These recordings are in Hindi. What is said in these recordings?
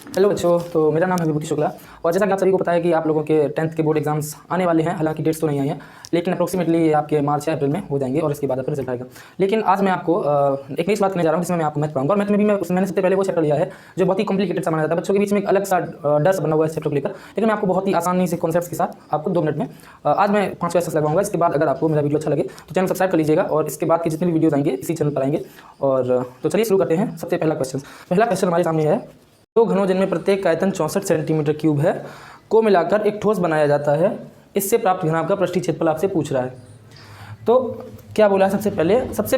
हेलो बच्चों, तो मेरा नाम है विभूति शुक्ला और जैसा कि आप सभी को पता है कि आप लोगों के 10th के बोर्ड एग्जाम्स आने वाले हैं। हालांकि डेट्स तो नहीं आई हैं, लेकिन अप्रोक्सीमेटली आपके मार्च या अप्रैल में हो जाएंगे और इसके बाद आपका रिजल्ट आएगा। लेकिन आज मैं आपको एक नई बात करने जा रहा हूँ जिसमें मैं आपको मैथ पढ़ाऊंगा। और मैथ में भी मैंने सबसे पहले वो चैप्टर लिया है जो बहुत ही कॉम्प्लिकेटेड सा माना जाता है। बच्चों के बीच में एक अलग सा डर बना हुआ है चैप्टर को लेकर, लेकिन मैं आपको बहुत ही आसानी से कॉन्सेप्ट्स के साथ आपको 2 मिनट में आज मैं 5 क्वेश्चन लगाऊंगा। इसके बाद अगर आपको मेरा वीडियो अच्छा लगे तो चैनल सब्सक्राइब कर लीजिएगा और इसके बाद की जितनी भी वीडियोज आएंगे इसी चैनल पर आएंगे। और तो चलिए शुरू करते हैं। सबसे पहला क्वेश्चन हमारे सामने है, 2 घनों जिनमें प्रत्येक का आयतन 64 सेंटीमीटर क्यूब है को मिलाकर एक ठोस बनाया जाता है, इससे प्राप्त घनाभ का पृष्ठीय क्षेत्रफल आपसे पूछ रहा है। तो क्या बोला है सबसे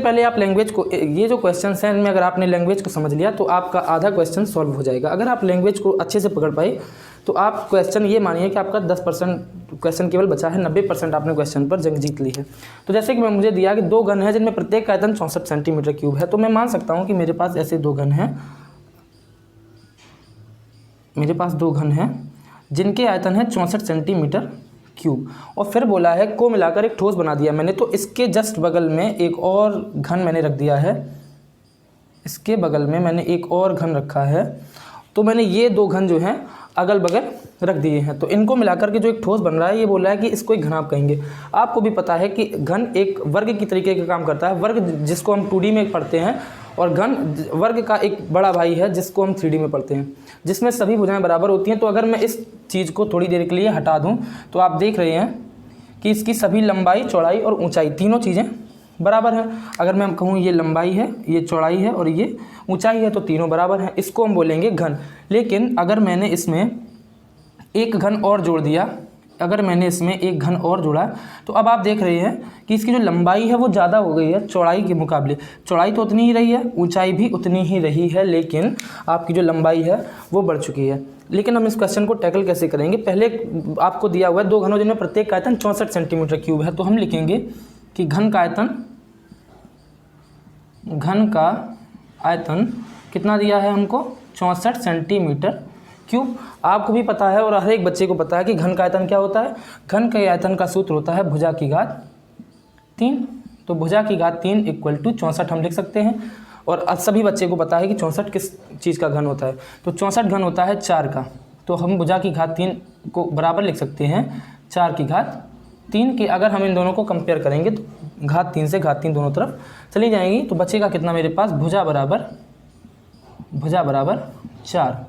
पहले आप लैंग्वेज को, ये जो क्वेश्चन हैं इनमें अगर आपने लैंग्वेज को समझ लिया तो आपका आधा क्वेश्चन सॉल्व हो जाएगा। अगर आप लैंग्वेज को अच्छे से पकड़ पाए तो आप क्वेश्चन ये मानिए कि आपका 10% क्वेश्चन केवल बचा है, 90% आपने क्वेश्चन पर जंग जीत ली है। तो जैसे कि मुझे दिया कि 2 घन है जिनमें प्रत्येक का आयतन 64 सेंटीमीटर क्यूब है, तो मैं मान सकता हूँ कि मेरे पास ऐसे 2 घन हैं, मेरे पास 2 घन हैं जिनके आयतन है 64 सेंटीमीटर क्यूब। और फिर बोला है को मिलाकर एक ठोस बना दिया मैंने, तो इसके जस्ट बगल में एक और घन मैंने रख दिया है, इसके बगल में मैंने एक और घन रखा है। तो मैंने ये 2 घन जो हैं अगल बगल रख दिए हैं, तो इनको मिलाकर के जो एक ठोस बन रहा है ये बोल रहा है कि इसको एक घनाभ कहेंगे। आपको भी पता है कि घन एक वर्ग की तरीके का काम करता है। वर्ग जिसको हम 2D में पढ़ते हैं और घन वर्ग का एक बड़ा भाई है जिसको हम 3D में पढ़ते हैं, जिसमें सभी भुजाएं बराबर होती हैं। तो अगर मैं इस चीज़ को थोड़ी देर के लिए हटा दूं तो आप देख रहे हैं कि इसकी सभी लंबाई, चौड़ाई और ऊंचाई तीनों चीज़ें बराबर हैं। अगर मैं कहूँ ये लंबाई है, ये चौड़ाई है और ये ऊंचाई है, तो तीनों बराबर हैं। इसको हम बोलेंगे घन। लेकिन अगर मैंने इसमें एक घन और जोड़ दिया, अगर मैंने इसमें एक घन और जोड़ा तो अब आप देख रहे हैं कि इसकी जो लंबाई है वो ज़्यादा हो गई है चौड़ाई के मुकाबले। चौड़ाई तो उतनी ही रही है, ऊंचाई भी उतनी ही रही है, लेकिन आपकी जो लंबाई है वो बढ़ चुकी है। लेकिन हम इस क्वेश्चन को टैकल कैसे करेंगे? पहले आपको दिया हुआ है 2 घनों जिनमें प्रत्येक का आयतन 64 सेंटीमीटर क्यूब है, तो हम लिखेंगे कि घन का आयतन कितना दिया है हमको? 64 सेंटीमीटर क्यूब। आपको भी पता है और हर एक बच्चे को पता है कि घन का आयतन क्या होता है। घन के आयतन का सूत्र होता है भुजा की घात 3। तो भुजा की घात 3 = 64 हम लिख सकते हैं। और सभी बच्चे को पता है कि 64 किस चीज़ का घन होता है, तो 64 घन होता है 4 का। तो हम भुजा की घात 3 को बराबर लिख सकते हैं 4 की घात 3 के। अगर हम इन दोनों को कंपेयर करेंगे तो घात 3 से घात 3 दोनों तरफ चली जाएंगी, तो बचेगा कितना मेरे पास? भुजा बराबर 4।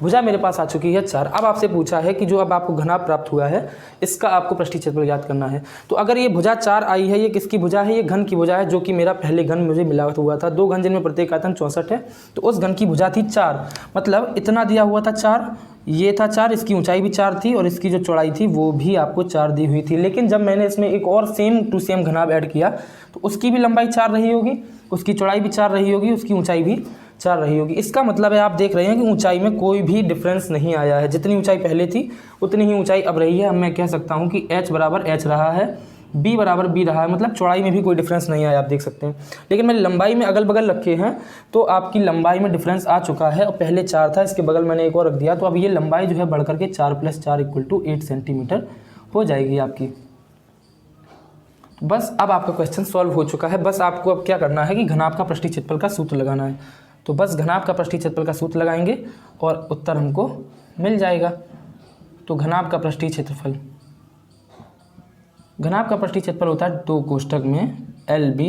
भुजा मेरे पास आ चुकी है 4। अब आपसे पूछा है कि जो अब आपको घनाभ प्राप्त हुआ है इसका आपको पृष्ठीय क्षेत्रफल ज्ञात करना है। तो अगर ये भुजा 4 आई है, ये किसकी भुजा है? ये घन की भुजा है, जो कि मेरा पहले घन मुझे मिला हुआ था। 2 घन जिनमें प्रत्येक आयतन 64 है, तो उस घन की भुजा थी 4, मतलब इतना दिया हुआ था 4, ये था 4, इसकी ऊंचाई भी 4 थी और इसकी जो चौड़ाई थी वो भी आपको 4 दी हुई थी। लेकिन जब मैंने इसमें एक और सेम टू सेम घनाभ ऐड किया तो उसकी भी लंबाई 4 रही होगी, उसकी चौड़ाई भी 4 रही होगी, उसकी ऊंचाई भी 4 रही होगी। इसका मतलब है आप देख रहे हैं कि ऊंचाई में कोई भी डिफरेंस नहीं आया है। जितनी ऊंचाई पहले थी उतनी ही ऊंचाई अब रही है। अब मैं कह सकता हूं कि h बराबर h रहा है, b बराबर b रहा है, मतलब चौड़ाई में भी कोई डिफरेंस नहीं आया, आप देख सकते हैं। लेकिन मैंने लंबाई में अगल बगल रखे हैं तो आपकी लंबाई में डिफरेंस आ चुका है। और पहले 4 था, इसके बगल मैंने एक और रख दिया, तो अब ये लंबाई जो है बढ़ करके 4 + 4 = 8 सेंटीमीटर हो जाएगी आपकी। बस अब आपका क्वेश्चन सॉल्व हो चुका है। बस आपको अब क्या करना है कि घनाभ का पृष्ठीय क्षेत्रफल का सूत्र लगाना है। तो बस घनाभ का पृष्ठीय क्षेत्रफल का सूत्र लगाएंगे और उत्तर हमको मिल जाएगा। तो घनाभ का पृष्ठीय क्षेत्रफल होता है 2 कोष्ठक में LB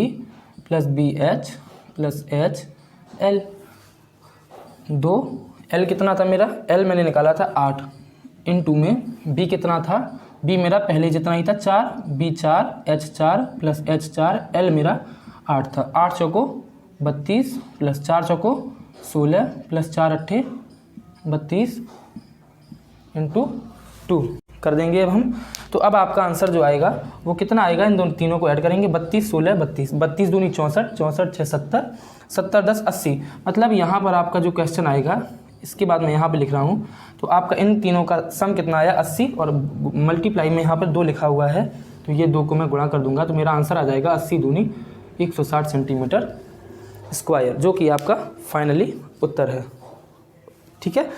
+ BH + HL। 2 L कितना था मेरा? L मैंने निकाला था 8, इन 2 में B कितना था? B मेरा पहले जितना ही था 4, B 4, H 4 + H 4, L मेरा 8 था। 8 चौको 32 + 4 चौको 16 + 4 अट्ठे 32 × 2 कर देंगे अब हम। तो अब आपका आंसर जो आएगा वो कितना आएगा? इन दोनों तीनों को ऐड करेंगे, 32 16 32, 32 दूनी 64, 64 6 70, 70 10 80। मतलब यहाँ पर आपका जो क्वेश्चन आएगा, इसके बाद मैं यहाँ पे लिख रहा हूँ, तो आपका इन तीनों का सम कितना आया? 80, और मल्टीप्लाई में यहाँ पर 2 लिखा हुआ है, तो ये 2 को मैं गुणा कर दूंगा, तो मेरा आंसर आ जाएगा 80 दूनी 160 सेंटीमीटर स्क्वायर, जो कि आपका फाइनली उत्तर है। ठीक है।